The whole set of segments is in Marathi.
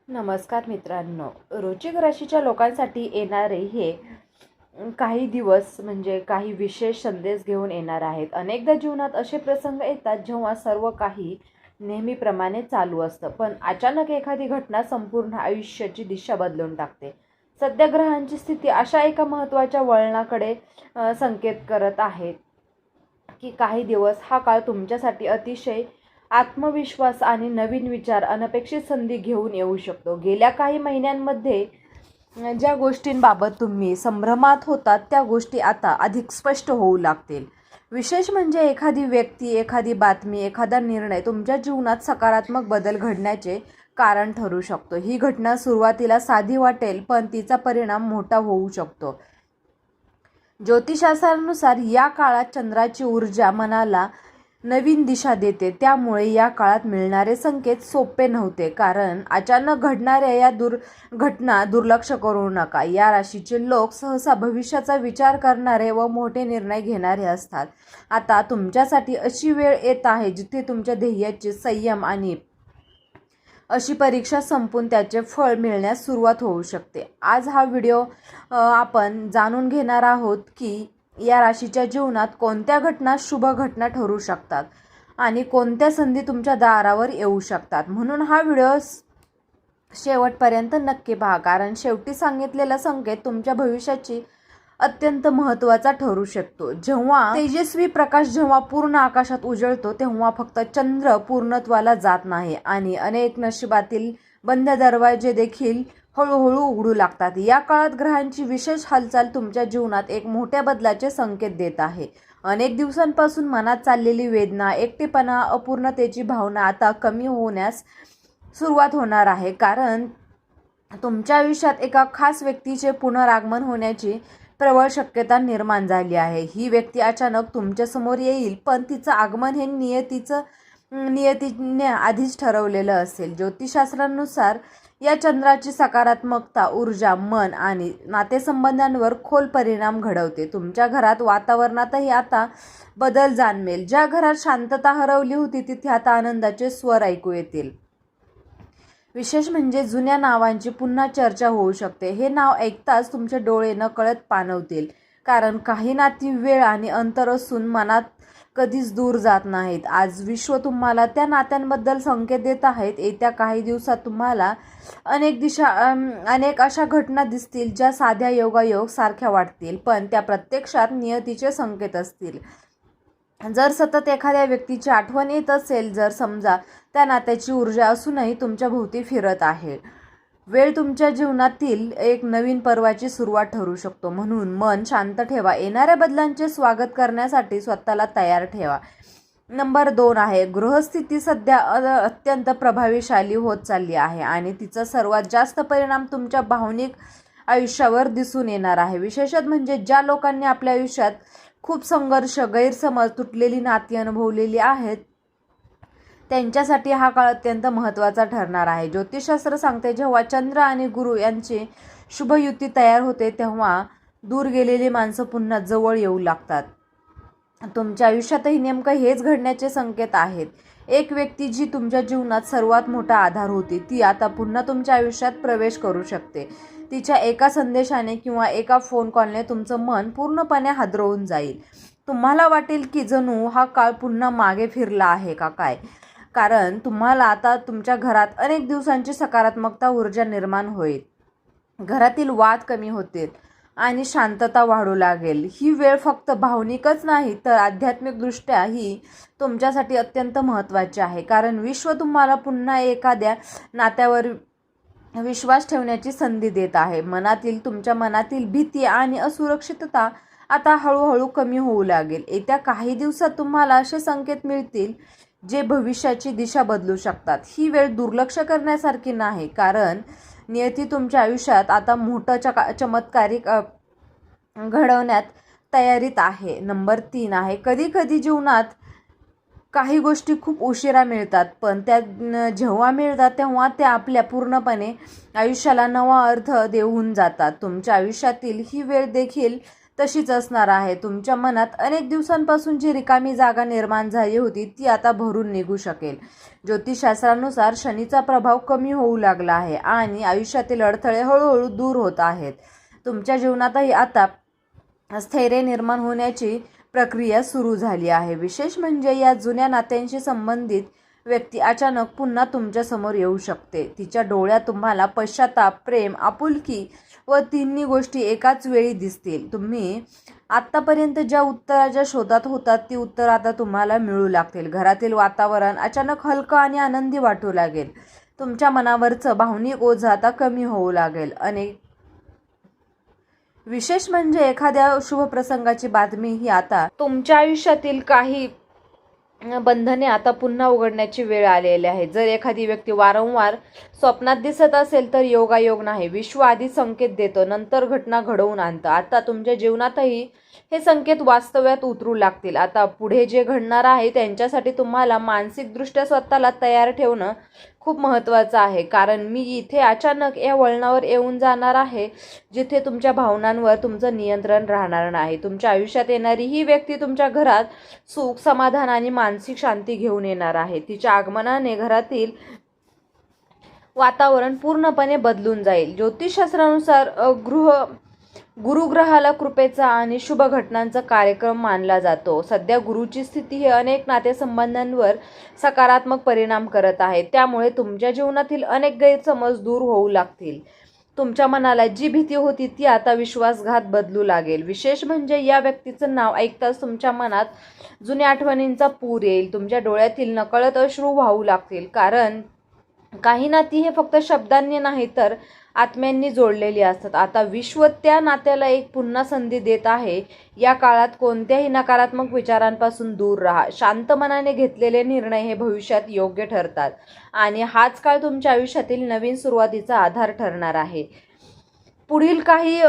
नमस्कार मित्रांनो. वृश्चिक राशीच्या लोकांसाठी येणारे हे काही दिवस म्हणजे काही विशेष संदेश घेऊन येणार आहेत. अनेकदा जीवनात असे प्रसंग येतात जेव्हा सर्व काही नेहमीप्रमाणे चालू असतं, पण अचानक एखादी घटना संपूर्ण आयुष्याची दिशा बदलून टाकते. सध्या ग्रहांची स्थिती अशा एका महत्त्वाच्या वळणाकडे संकेत करत आहे की काही दिवस हा काळ तुमच्यासाठी अतिशय आत्मविश्वास आणि नवीन विचार, अनपेक्षित संधी घेऊन येऊ शकतो. गेल्या काही महिन्यांमध्ये ज्या गोष्टींबाबत तुम्ही संभ्रमात होतात त्या गोष्टी आता अधिक स्पष्ट होऊ लागतील. विशेष म्हणजे एखादी व्यक्ती, एखादी बातमी, एखादा निर्णय तुमच्या जीवनात सकारात्मक बदल घडण्याचे कारण ठरू शकतो. ही घटना सुरुवातीला साधी वाटेल, पण तिचा परिणाम मोठा होऊ शकतो. ज्योतिषशास्त्रानुसार या काळात चंद्राची ऊर्जा मनाला नवीन दिशा देते. त्यामुळे या काळात मिळणारे संकेत सोपे नव्हते, कारण अचानक घडणाऱ्या या घटना दुर्लक्ष करू नका. या राशीचे लोक सहसा भविष्याचा विचार करणारे व मोठे निर्णय घेणारे असतात. आता तुमच्यासाठी अशी वेळ येत आहे जिथे तुमच्या ध्येयाचे संयम आणि अशी परीक्षा संपून त्याचे फळ मिळण्यास सुरुवात होऊ शकते. आज हा व्हिडिओ आपण जाणून घेणार आहोत की या राशीच्या जीवनात कोणत्या घटना शुभ घटना ठरू शकतात आणि कोणत्या संधी तुमच्या दारावर येऊ शकतात. म्हणून हा व्हिडिओ शेवटपर्यंत नक्की पहा, कारण शेवटी सांगितलेला संकेत तुमच्या भविष्याची अत्यंत महत्त्वाचा ठरू शकतो. जेव्हा तेजस्वी प्रकाश जेव्हा पूर्ण आकाशात उजळतो तेव्हा फक्त चंद्र पूर्णत्वाला जात नाही आणि अनेक नशिबातील बंद दरवाजे देखील हळूहळू उघडू लागतात. या काळात ग्रहांची विशेष हालचाल तुमच्या जीवनात एक मोठ्या बदलाचे संकेत देत आहे. अनेक दिवसांपासून मनात चाललेली वेदना, एकटेपणा, अपूर्णतेची भावना आता कमी होण्यास सुरुवात होणार आहे, कारण तुमच्या आयुष्यात एका खास व्यक्तीचे पुनरागमन होण्याची प्रबळ शक्यता निर्माण झाली आहे. ही व्यक्ती अचानक तुमच्या समोर येईल, पण तिचं आगमन हे नियतीने आधीच ठरवलेलं असेल. ज्योतिषशास्त्रानुसार या चंद्राची सकारात्मकता ऊर्जा मन आणि नातेसंबंधांवर खोल परिणाम घडवते. तुमच्या घरात वातावरणातही आता बदल जाणवेल. ज्या घरात शांतता हरवली होती तिथे आता आनंदाचे स्वर ऐकू येतील. विशेष म्हणजे जुन्या नावांची पुन्हा चर्चा होऊ शकते. हे नाव ऐकताच तुमचे डोळे नकळत पाणवतील, कारण काही नाती वेळ आणि अंतर असून मनात कधीच दूर जात नाहीत. आज विश्व तुम्हाला त्या नात्यांबद्दल संकेत देत आहेत. येत्या काही दिवसात तुम्हाला अनेक अशा घटना दिसतील ज्या साध्या योगायोग सारख्या वाटतील, पण त्या प्रत्यक्षात नियतीचे संकेत असतील. जर सतत एखाद्या व्यक्तीची आठवण येत असेल, जर समजा त्या नात्याची ऊर्जा असूनही तुमच्या भोवती फिरत आहे, वेळ तुमच्या जीवनातील एक नवीन पर्वाची सुरुवात ठरू शकतो. म्हणून मन शांत ठेवा. येणाऱ्या बदलांचे स्वागत करण्यासाठी स्वतःला तयार ठेवा. नंबर 2 आहे, गृहस्थिती सध्या अत्यंत प्रभावीशाली होत चालली आहे आणि तिचा सर्वात जास्त परिणाम तुमच्या भावनिक आयुष्यावर दिसून येणार आहे. विशेषत म्हणजे ज्या लोकांनी आपल्या आयुष्यात खूप संघर्ष, गैरसमज, तुटलेली नाती अनुभवलेली आहेत त्यांच्यासाठी हा काळ अत्यंत महत्त्वाचा ठरणार आहे. ज्योतिषशास्त्र सांगते जेव्हा चंद्र आणि गुरु यांची शुभयुती तयार होते तेव्हा दूर गेलेली माणसं पुन्हा जवळ येऊ लागतात. तुमच्या आयुष्यातही नेमकं हेच घडण्याचे संकेत आहेत. एक व्यक्ती जी तुमच्या जीवनात सर्वात मोठा आधार होती ती आता पुन्हा तुमच्या आयुष्यात प्रवेश करू शकते. तिच्या एका संदेशाने किंवा एका फोन कॉलने तुमचं मन पूर्णपणे हादरवून जाईल. तुम्हाला वाटेल की जणू हा काळ पुन्हा मागे फिरला आहे का काय, कारण तुम्हाला आता तुमच्या घरात अनेक दिवसांची सकारात्मकता ऊर्जा निर्माण होईल. घरातील वाद कमी होतील आणि शांतता वाढू लागेल. ही वेळ फक्त भावनिकच नाही तर आध्यात्मिकदृष्ट्या ही तुमच्यासाठी अत्यंत महत्त्वाची आहे, कारण विश्व तुम्हाला पुन्हा एखाद्या नात्यावर विश्वास ठेवण्याची संधी देत आहे. तुमच्या मनातील भीती आणि असुरक्षितता आता हळूहळू कमी होऊ लागेल. येत्या काही दिवसात तुम्हाला असे संकेत मिळतील जे भविष्याची दिशा बदलू शकतात. ही वेळ दुर्लक्ष करण्यासारखी नाही, कारण नियती तुमच्या आयुष्यात आता मोठं चमत्कारिक घडवण्यात तयारीत आहे. नंबर 3 आहे, कधी कधी जीवनात काही गोष्टी खूप उशिरा मिळतात, पण त्या जेव्हा मिळतात तेव्हा त्या आपल्या पूर्णपणे आयुष्याला नवा अर्थ देऊन जातात. तुमच्या आयुष्यातील ही वेळ देखील तशीच असणार आहे. तुमच्या मनात अनेक दिवसांपासून जी रिकामी जागा निर्माण झाली होती ती आता भरून निघू शकेल. ज्योतिषशास्त्रानुसार शनीचा प्रभाव कमी होऊ लागला आहे आणि आयुष्यातील अडथळे हळूहळू दूर होत आहेत. तुमच्या जीवनातही आता स्थैर्य निर्माण होण्याची प्रक्रिया सुरू झाली आहे. विशेष म्हणजे या जुन्या नात्यांशी संबंधित व्यक्ती अचानक पुन्हा तुमच्यासमोर येऊ शकते. तिच्या डोळ्यात तुम्हाला पश्चाताप, प्रेम, आपुलकी व तिन्ही गोष्टी एकाच वेळी दिसतील. तुम्ही आत्तापर्यंत ज्या उत्तराच्या शोधात होतात ती उत्तर आता तुम्हाला मिळू लागतील. घरातील वातावरण अचानक हलकं आणि आनंदी वाटू लागेल. तुमच्या मनावरचं भावनिक ओझं आता कमी होऊ लागेल. विशेष म्हणजे एखाद्या शुभ प्रसंगाची बातमी ही आता तुमच्या आयुष्यातील काही बंधने आता पुन्हा उघडण्याची वेळ आलेली आहे. जर एखादी व्यक्ती वारंवार स्वप्नात दिसत असेल तर योगायोग नाही. विश्व आधी संकेत देतो, नंतर घटना घडवून आणतं. आता तुमच्या जीवनातही हे संकेत वास्तव्यात उतरू लागतील. आता पुढे जे घडणार आहे त्यांच्यासाठी तुम्हाला मानसिकदृष्ट्या स्वतःला तयार ठेवणं खूप महत्त्वाचं आहे. कारण मी इथे अचानक या वळणावर येऊन जाणार आहे जिथे तुमच्या भावनांवर तुमचं नियंत्रण राहणार नाही. तुमच्या आयुष्यात येणारी ही व्यक्ती तुमच्या घरात सुख, समाधान आणि मानसिक शांती घेऊन येणार आहे. तिच्या आगमनाने घरातील वातावरण पूर्णपणे बदलून जाईल. ज्योतिषशास्त्रानुसार गुरुग्रहाला कृपेचा आणि शुभ घटनांचा कार्यक्रम मानला जातो. सध्या गुरुची स्थिती ही अनेक नातेसंबंधांवर सकारात्मक परिणाम करत आहे. त्यामुळे तुमच्या जीवनातील अनेक गैरसमज दूर होऊ लागतील. तुमच्या मनाला जी भीती होती ती आता विश्वासघात बदलू लागेल. विशेष म्हणजे या व्यक्तीचं नाव ऐकताच तुमच्या मनात जुन्या आठवणींचा पूर येईल. तुमच्या डोळ्यातील नकळत अश्रू वाहू लागतील. कारण काही नाती हे फक्त शब्दांनी नाही तर आत्म्यांनी जोडलेली असतात. आता विश्व त्या नात्याला एक पुन्हा संधी देत आहे. या काळात कोणत्याही नकारात्मक विचारांपासून दूर राहा. शांत मनाने घेतलेले निर्णय हे भविष्यात योग्य ठरतात आणि हाच काळ तुमच्या आयुष्यातील नवीन सुरुवातीचा आधार ठरणार आहे. पुढील काही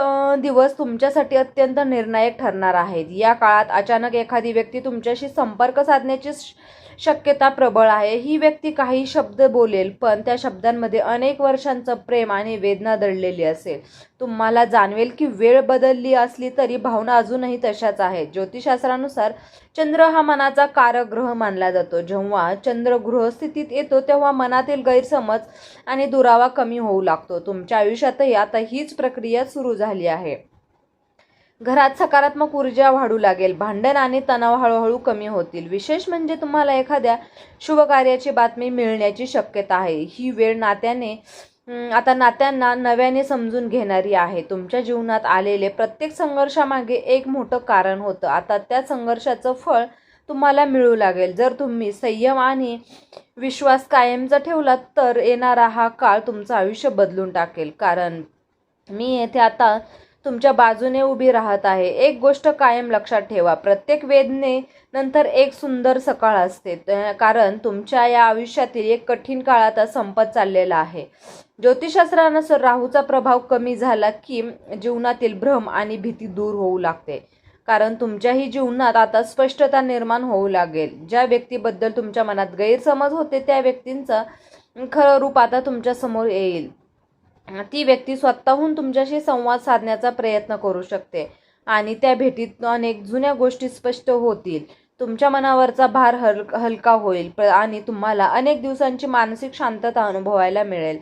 दिवस तुमच्यासाठी अत्यंत निर्णायक ठरणार आहेत. या काळात अचानक एखादी व्यक्ती तुमच्याशी संपर्क साधण्याची शक्यता प्रबळ आहे. ही व्यक्ती काही शब्द बोलेल पण त्या शब्दांमध्ये अनेक वर्षांचं प्रेम आणि वेदना दडलेली असेल. तुम्हाला जाणवेल की वेळ बदलली असली तरी भावना अजूनही तशाच आहेत. ज्योतिषशास्त्रानुसार चंद्र हा मनाचा कारक ग्रह मानला जातो. जेव्हा चंद्र गृह स्थितीत येतो तेव्हा मनातील गैरसमज आणि दुरावा कमी होऊ लागतो. तुमच्या आयुष्यातही आता हीच प्रक्रिया सुरू झाली आहे. घरात सकारात्मक ऊर्जा वाढू लागेल. भांडण आणि तणाव हळूहळू कमी होतील. विशेष म्हणजे तुम्हाला एखाद्या शुभ कार्याची बातमी मिळण्याची शक्यता आहे. ही वेळ नात्यांना नव्याने समजून घेणारी आहे. तुमच्या जीवनात आलेले प्रत्येक संघर्षामागे एक मोठं कारण होतं. आता त्या संघर्षाचं फळ तुम्हाला मिळू लागेल. जर तुम्ही संयम आणि विश्वास कायमचा ठेवला तर येणारा हा काळ तुमचं आयुष्य बदलून टाकेल. कारण मी येथे आता तुमच्या बाजूने उभी राहत आहे. एक गोष्ट कायम लक्षात ठेवा, प्रत्येक वेदनेनंतर एक सुंदर सकाळ असते. कारण तुमच्या या आयुष्यातील एक कठीण काळ आता संपत चाललेला आहे. ज्योतिषशास्त्रानुसार राहूचा प्रभाव कमी झाला की जीवनातील भ्रम आणि भीती दूर होऊ लागते. कारण तुमच्याही जीवनात आता स्पष्टता निर्माण होऊ लागेल. ज्या व्यक्तीबद्दल तुमच्या मनात गैरसमज होते त्या व्यक्तींचं खरं रूप आता तुमच्या समोर येईल. ती व्यक्ती स्वतःहून तुमच्याशी संवाद साधण्याचा प्रयत्न करू शकते आणि त्या भेटीत अनेक जुन्या गोष्टी स्पष्ट होतील. तुमच्या मनावरचा भार हलका होईल आणि तुम्हाला अनेक दिवसांची मानसिक शांतता अनुभवायला मिळेल.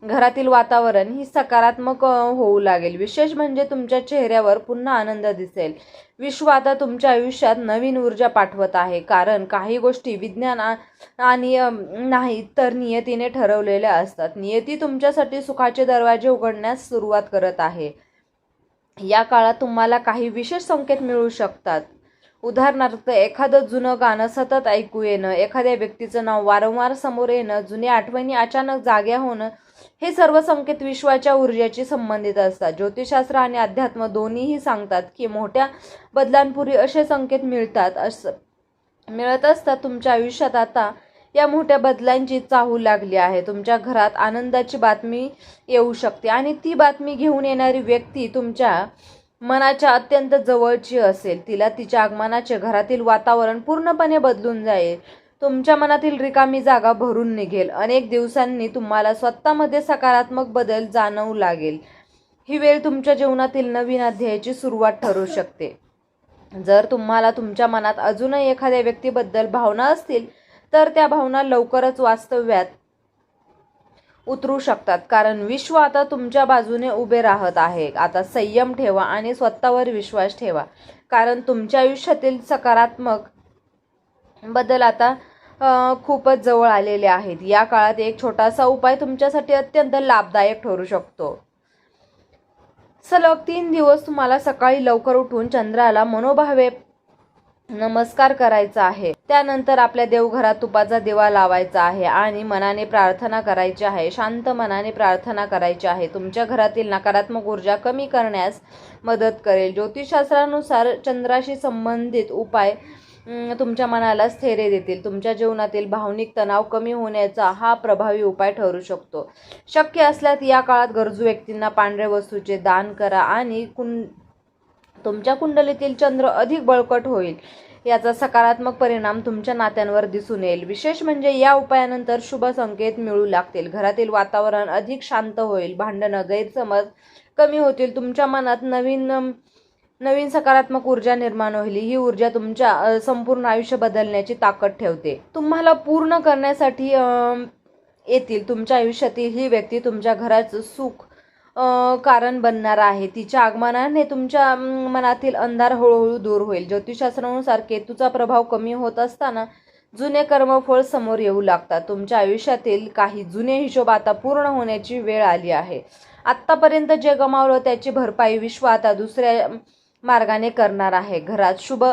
घरातील वातावरण ही सकारात्मक होऊ लागेल. विशेष म्हणजे तुमच्या चेहऱ्यावर पुन्हा आनंद दिसेल. विश्व आता तुमच्या आयुष्यात नवीन ऊर्जा पाठवत आहे. कारण काही गोष्टी विज्ञान आणि नाही तर नियतीने ठरवलेल्या असतात. नियती तुमच्यासाठी सुखाचे दरवाजे उघडण्यास सुरुवात करत आहे. या काळात तुम्हाला काही विशेष संकेत मिळू शकतात. उदाहरणार्थ एखादं जुनं गाणं सतत ऐकू येणं, एखाद्या व्यक्तीचं नाव वारंवार समोर येणं, जुन्या आठवणी अचानक जाग्या होणं, हे सर्व संकेत विश्वाच्या ऊर्जेशी संबंधित असतात. ज्योतिषशास्त्र आणि अध्यात्म दोन्हीही सांगतात की मोठ्या बदलांपूर्वी असे संकेत मिळत असतात. तुमच्या आयुष्यात आता या मोठ्या बदलांची चाहूल लागली आहे. तुमच्या घरात आनंदाची बातमी येऊ शकते आणि ती बातमी घेऊन येणारी व्यक्ती तुमच्या मनाच्या अत्यंत जवळची असेल. तिला तिच्या आगमनाचे घरातील वातावरण पूर्णपणे बदलून जाईल. तुमच्या मनातील रिकामी जागा भरून निघेल. अनेक दिवसांनी तुम्हाला स्वतःमध्ये सकारात्मक बदल जाणवू लागेल. ही वेळ तुमच्या जीवनातील नवीन अध्यायाची सुरुवात ठरू शकते. जर तुम्हाला तुमच्या मनात अजूनही एखाद्या व्यक्तीबद्दल भावना असतील तर त्या भावना लवकरच वास्तव्यात उतरू शकतात, कारण विश्व आता तुमच्या बाजूने उभे राहत आहे. आता संयम ठेवा आणि स्वतःवर विश्वास ठेवा, कारण तुमच्या आयुष्यातील सकारात्मक बदल आता खूपच जवळ आलेले आहेत. या काळात एक छोटासा उपाय तुमच्यासाठी अत्यंत लाभदायक ठरू शकतो. सलग 3 दिवस तुम्हाला सकाळी लवकर उठून चंद्राला मनोभावे नमस्कार करायचा आहे. त्यानंतर आपल्या देवघरात तुपाचा दिवा लावायचा आहे आणि मनाने प्रार्थना करायची आहे. शांत मनाने प्रार्थना करायची आहे. तुमच्या घरातील नकारात्मक ऊर्जा कमी करण्यास मदत करेल. ज्योतिषशास्त्रानुसार चंद्राशी संबंधित उपाय तुमच्या मनाला स्थैर्य देतील. तुमच्या जीवनातील भावनिक तणाव कमी होण्याचा हा प्रभावी उपाय ठरू शकतो. शक्य असल्यास या काळात गरजू व्यक्तींना पांढऱ्या वस्तूचे दान करा आणि तुमच्या कुंडलीतील चंद्र अधिक बळकट होईल. याचा सकारात्मक परिणाम तुमच्या नात्यांवर दिसून येईल. विशेष म्हणजे या उपायानंतर शुभ संकेत मिळू लागतील. घरातील वातावरण अधिक शांत होईल. भांडणं, गैरसमज कमी होतील. तुमच्या मनात नवीन सकारात्मक ऊर्जा निर्माण होईल. ही ऊर्जा तुमच्या संपूर्ण आयुष्य बदलण्याची ताकद ठेवते. तुम्हाला पूर्ण करण्यासाठी येतील. तुमच्या आयुष्यातील ही व्यक्ती तुमच्या घराचं सुख कारण बनणार आहे. तिच्या आगमनाने तुमच्या मनातील अंधार हळूहळू दूर होईल. ज्योतिषशास्त्रानुसार केतूचा प्रभाव कमी होत असताना जुने कर्मफळ समोर येऊ लागतात. तुमच्या आयुष्यातील काही जुने हिशोब आता पूर्ण होण्याची वेळ आली आहे. आत्तापर्यंत जे गमावलं त्याची भरपाई विश्व आता दुसऱ्या मार्गाने करणार आहे. घरात शुभ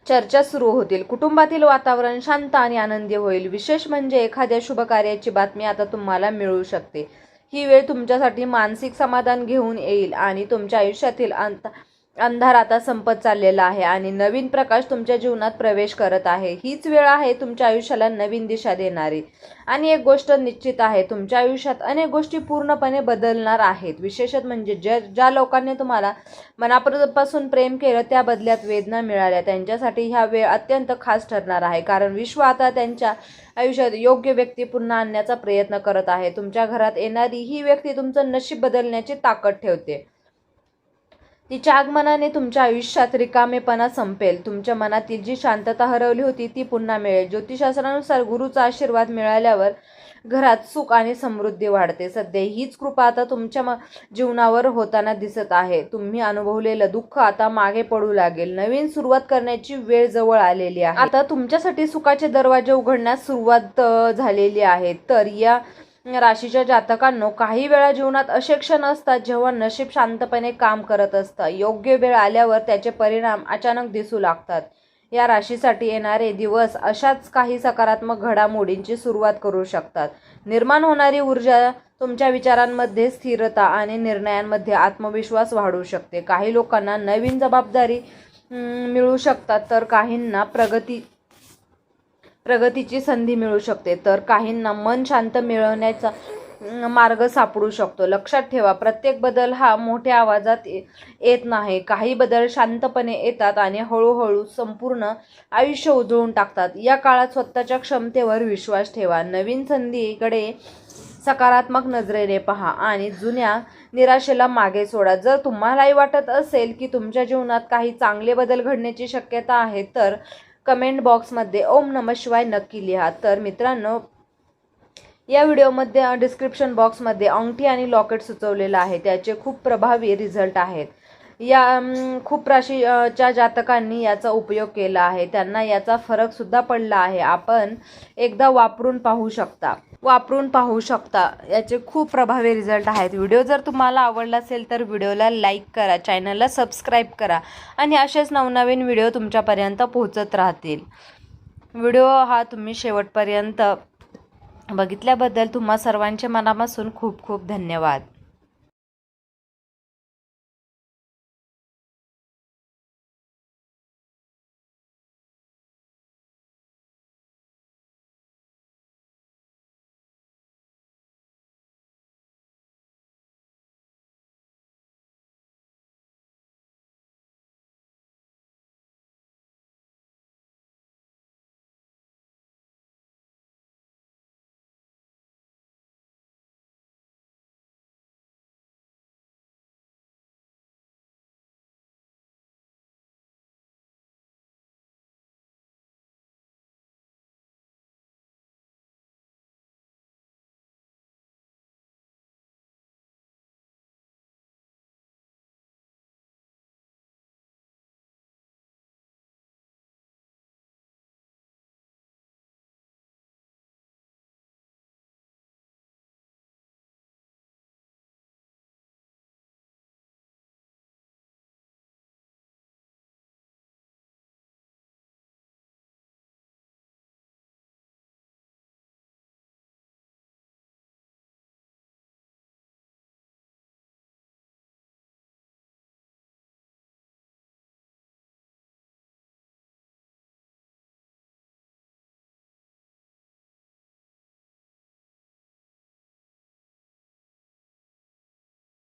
चर्चा सुरू होतील. कुटुंबातील वातावरण शांत आणि आनंदी होईल. विशेष म्हणजे एखाद्या शुभ कार्याची बातमी आता तुम्हाला मिळू शकते. ही वेळ तुमच्यासाठी मानसिक समाधान घेऊन येईल आणि तुमच्या आयुष्यातील अंधार आता संपत चाललेला आहे आणि नवीन प्रकाश तुमच्या जीवनात प्रवेश करत आहे. हीच वेळ आहे तुमच्या आयुष्याला नवीन दिशा देणारी. आणि एक गोष्ट निश्चित आहे, तुमच्या आयुष्यात अनेक गोष्टी पूर्णपणे बदलणार आहेत. विशेषत म्हणजे ज्या लोकांनी तुम्हाला मनापासून प्रेम केलं त्या बदल्यात वेदना मिळाल्या, त्यांच्यासाठी ह्या वेळ अत्यंत खास ठरणार आहे. कारण विश्व आता त्यांच्या आयुष्यात योग्य व्यक्ती पुन्हा आणण्याचा प्रयत्न करत आहे. तुमच्या घरात येणारी ही व्यक्ती तुमचं नशीब बदलण्याची ताकद ठेवते. तिच्या आगमनाने तुमच्या आयुष्यात रिकामेपणा संपेल. तुमच्या मनातील जी शांतता हरवली होती ती पुन्हा मिळेल. ज्योतिषशास्त्रानुसार गुरुचा आशीर्वाद मिळाल्यावर घरात सुख आणि समृद्धी वाढते. सध्या हीच कृपा आता तुमच्या जीवनावर होताना दिसत आहे. तुम्ही अनुभवलेलं दुःख आता मागे पडू लागेल. नवीन सुरुवात करण्याची वेळ जवळ आलेली आहे. आता तुमच्यासाठी सुखाचे दरवाजे उघडण्यास सुरुवात झालेली आहे. तर या राशीच्या जातकांनो, काही वेळा जीवनात असे क्षण असतात जेव्हा नशीब शांतपणे काम करत असतं. योग्य वेळ आल्यावर त्याचे परिणाम अचानक दिसू लागतात. या राशीसाठी येणारे दिवस अशाच काही सकारात्मक घडामोडींची सुरुवात करू शकतात. निर्माण होणारी ऊर्जा तुमच्या विचारांमध्ये स्थिरता आणि निर्णयांमध्ये आत्मविश्वास वाढवू शकते. काही लोकांना नवीन जबाबदारी मिळू शकतात, तर काहींना प्रगतीची संधी मिळू शकते, तर काहींना मन शांत मिळवण्याचा मार्ग सापडू शकतो. लक्षात ठेवा, प्रत्येक बदल हा मोठ्या आवाजात येत नाही. काही बदल शांतपणे येतात आणि हळूहळू संपूर्ण आयुष्य उजळून टाकतात. या काळात स्वतःच्या क्षमतेवर विश्वास ठेवा. नवीन संधीकडे सकारात्मक नजरेने पहा आणि जुन्या निराशेला मागे सोडा. जर तुम्हालाही वाटत असेल की तुमच्या जीवनात काही चांगले बदल घडण्याची शक्यता आहे, तर कमेंट बॉक्समध्ये ओम नमः शिवाय नक्की लिहा. तर मित्रांनो, या व्हिडिओमध्ये डिस्क्रिप्शन बॉक्समध्ये अंगठी आणि लॉकेट सुचवलेलं आहे. त्याचे खूप प्रभावी रिझल्ट आहेत. खूप राशीच्या जातकांनी याचा उपयोग केला आहे. त्यांना याचा फरक सुद्धा पडला आहे. आपण एकदा वापरून पाहू शकता. याचे खूप प्रभावी रिझल्ट आहेत. व्हिडिओ जर तुम्हाला आवडला असेल तर व्हिडिओला लाईक करा, चॅनलला सबस्क्राईब करा आणि असेच नवनवीन व्हिडिओ तुमच्यापर्यंत पोहोचत राहतील. व्हिडिओ हा तुम्ही शेवटपर्यंत बघितल्याबद्दल तुम्हा सर्वांचे मनापासून खूप खूप धन्यवाद.